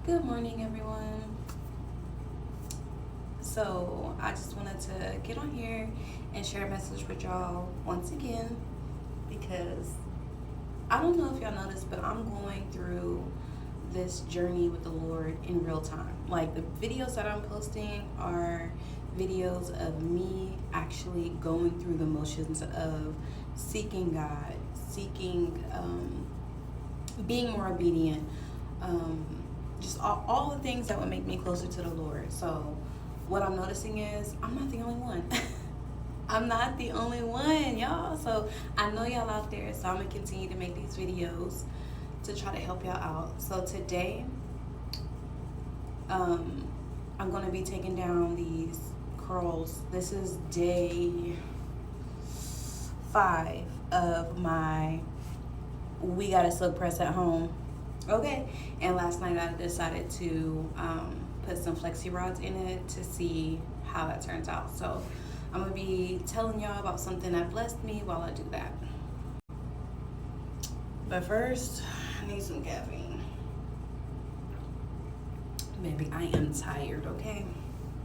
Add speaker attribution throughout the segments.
Speaker 1: Good morning, everyone. So, I just wanted to get on here and share a message with y'all once again because I don't know if y'all noticed, but I'm going through this journey with the Lord in real time. Like, the videos that I'm posting are videos of me actually going through the motions of seeking God, seeking, being more obedient, um, just all the things that would make me closer to the Lord. So, what I'm noticing is I'm not the only one. I'm not the only one, y'all. So, I know y'all out there, so I'm gonna continue to make these videos to try to help y'all out. So, today, um, I'm gonna be taking down these curls. This is day 5 of my We Gotta Silk Press at Home. Okay, and last night I decided to put some flexi rods in it to see how that turns out. So I'm gonna be telling y'all about something that blessed me while I do that. But first, I need some caffeine. Baby, I am tired, okay?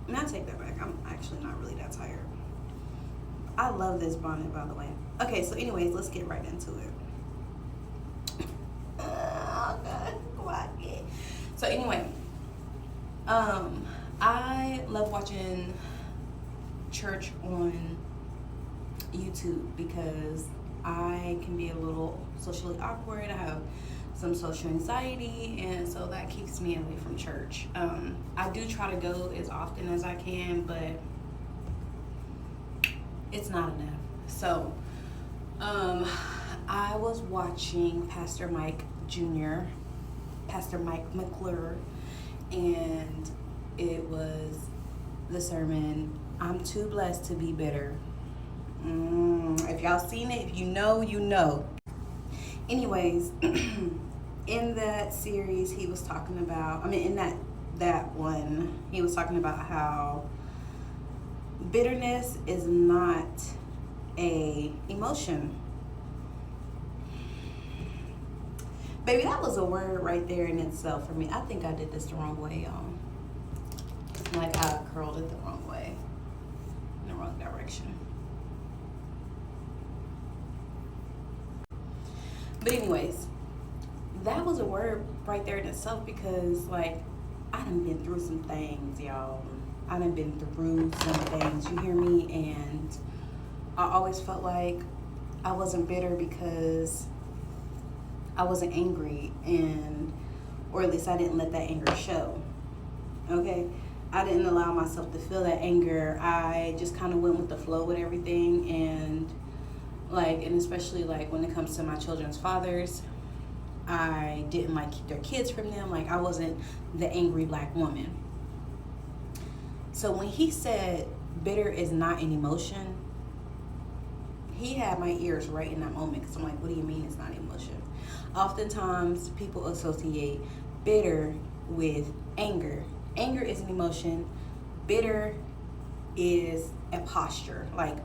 Speaker 1: And I take that back. I'm actually not really that tired. I love this bonnet, by the way. Okay, so anyways, let's get right into it. Oh, God. Quiet. So anyway, I love watching church on YouTube because I can be a little socially awkward. I have some social anxiety, and so that keeps me away from church. I do try to go as often as I can, but it's not enough. So, I was watching Pastor Mike Jr., Pastor Mike McClure, and it was the sermon, I'm Too Blessed to Be Bitter. If y'all seen it, if you know, you know. Anyways, in that series, he was talking about, in that one, he was talking about how bitterness is not a emotion. Baby, that was a word right there in itself for me. I think I did this the wrong way, y'all. Like, I curled it the wrong way, in the wrong direction. But anyways, that was a word right there in itself because, like, I done been through some things, y'all. I done been through some things, you hear me? And I always felt like I wasn't bitter because I wasn't angry, or at least I didn't let that anger show. Okay, I didn't allow myself to feel that anger. I just kind of went with the flow with everything, and especially like when it comes to my children's fathers, I didn't like keep their kids from them. Like, I wasn't the angry black woman. So when he said bitter is not an emotion, he had my ears right in that moment because I'm like, what do you mean it's not an emotion? Oftentimes, people associate bitter with anger. Anger is an emotion. Bitter is a posture, like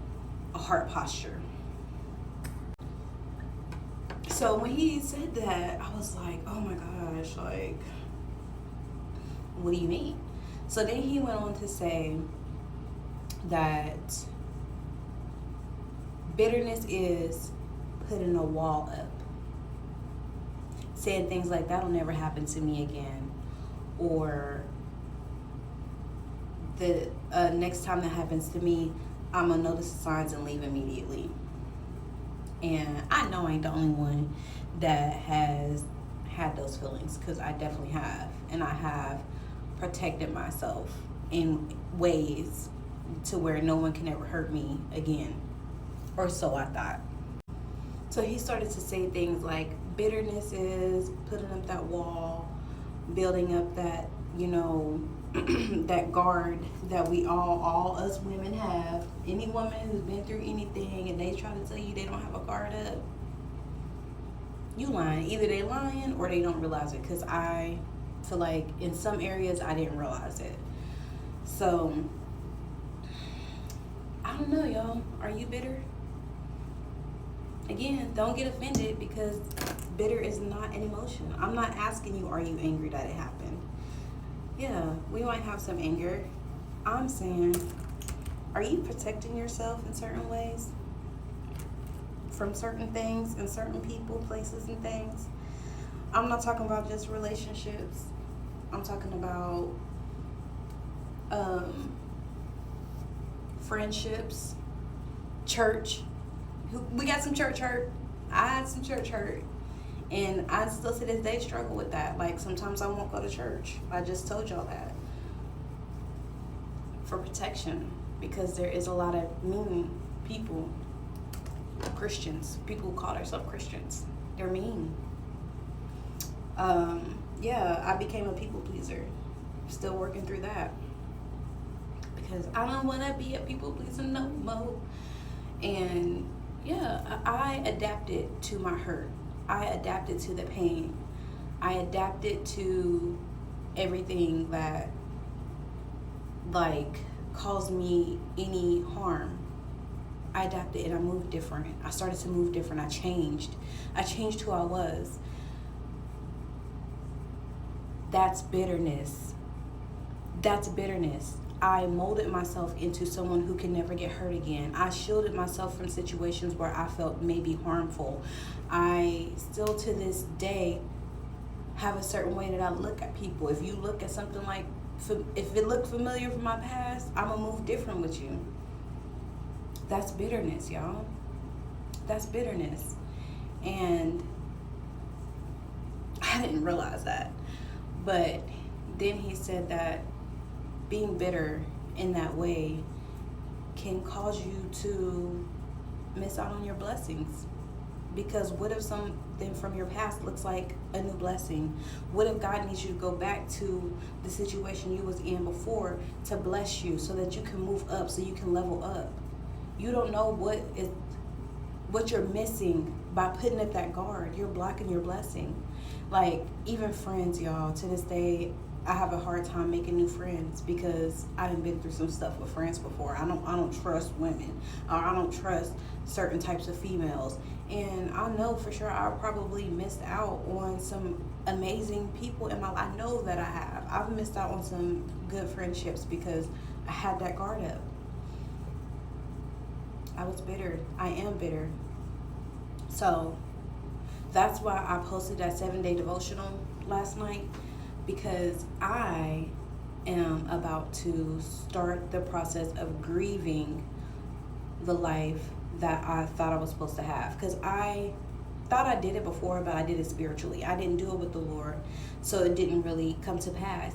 Speaker 1: a heart posture. So when he said that, I was like, oh my gosh, like, what do you mean? So then he went on to say that bitterness is putting a wall up, saying things like, that'll never happen to me again, or the next time that happens to me, I'm gonna notice the signs and leave immediately. And I know I ain't the only one that has had those feelings, because I definitely have, and I have protected myself in ways to where no one can ever hurt me again, or so I thought. So he started to say things like bitterness is putting up that wall, building up that, that guard that we all us women have. Any woman who's been through anything and they try to tell you they don't have a guard up, you lying. Either they lying or they don't realize it, because I feel like in some areas I didn't realize it. So I don't know, y'all. Are you bitter? Again, don't get offended, because Bitter is not an emotion. I'm not asking you, are you angry that it happened? Yeah, we might have some anger. I'm saying, are you protecting yourself in certain ways from certain things and certain people, places, and things? I'm not talking about just relationships. I'm talking about friendships, church. We got some church hurt. I had some church hurt. And I still to this day struggle with that. Like, sometimes I won't go to church. I just told y'all that. For protection. Because there is a lot of mean people. Christians. People who call themselves Christians. They're mean. Yeah, I became a people pleaser. Still working through that. Because I don't want to be a people pleaser no more. And yeah, I adapted to my hurt. I adapted to the pain. I adapted to everything that like caused me any harm. I adapted and I moved different. I started to move different. I changed. I changed who I was. That's bitterness. That's bitterness. I molded myself into someone who can never get hurt again. I shielded myself from situations where I felt maybe harmful. I still to this day have a certain way that I look at people. If you look at something like, if it looked familiar from my past, I'm gonna move different with you. That's bitterness, y'all. That's bitterness. And I didn't realize that. But then he said that being bitter in that way can cause you to miss out on your blessings. Because what if something from your past looks like a new blessing? What if God needs you to go back to the situation you was in before to bless you so that you can move up, so you can level up? You don't know what you're missing by putting up that guard. You're blocking your blessing. Like, even friends, y'all, to this day, I have a hard time making new friends because I done been through some stuff with friends before. I don't trust women, or I don't trust certain types of females. And I know for sure I probably missed out on some amazing people in my life. I know that I have. I've missed out on some good friendships because I had that guard up. I was bitter. I am bitter. So that's why I posted that 7-day devotional last night, because I am about to start the process of grieving the life that I thought I was supposed to have. Because I thought I did it before, but I did it spiritually. I didn't do it with the Lord, so it didn't really come to pass.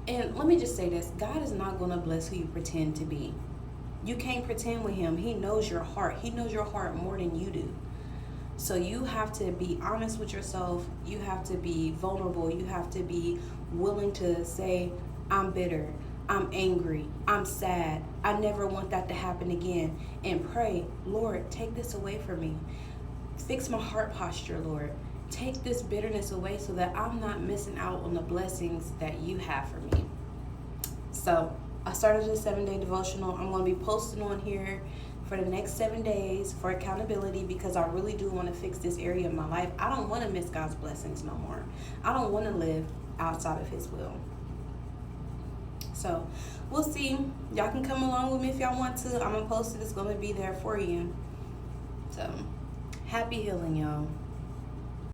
Speaker 1: And let me just say this, God is not going to bless who you pretend to be. You can't pretend with him. He knows your heart. He knows your heart more than you do. So you have to be honest with yourself. You have to be vulnerable. You have to be willing to say, I'm bitter, I'm angry, I'm sad, I never want that to happen again. And pray, Lord, take this away from me. Fix my heart posture, Lord. Take this bitterness away so that I'm not missing out on the blessings that you have for me. So I started a 7-day devotional. I'm going to be posting on here for the next 7 days for accountability, because I really do want to fix this area of my life. I don't want to miss God's blessings no more. I don't want to live outside of his will. So we'll see. Y'all can come along with me if y'all want to. I'm going to post it. It's going to be there for you. So happy healing, y'all.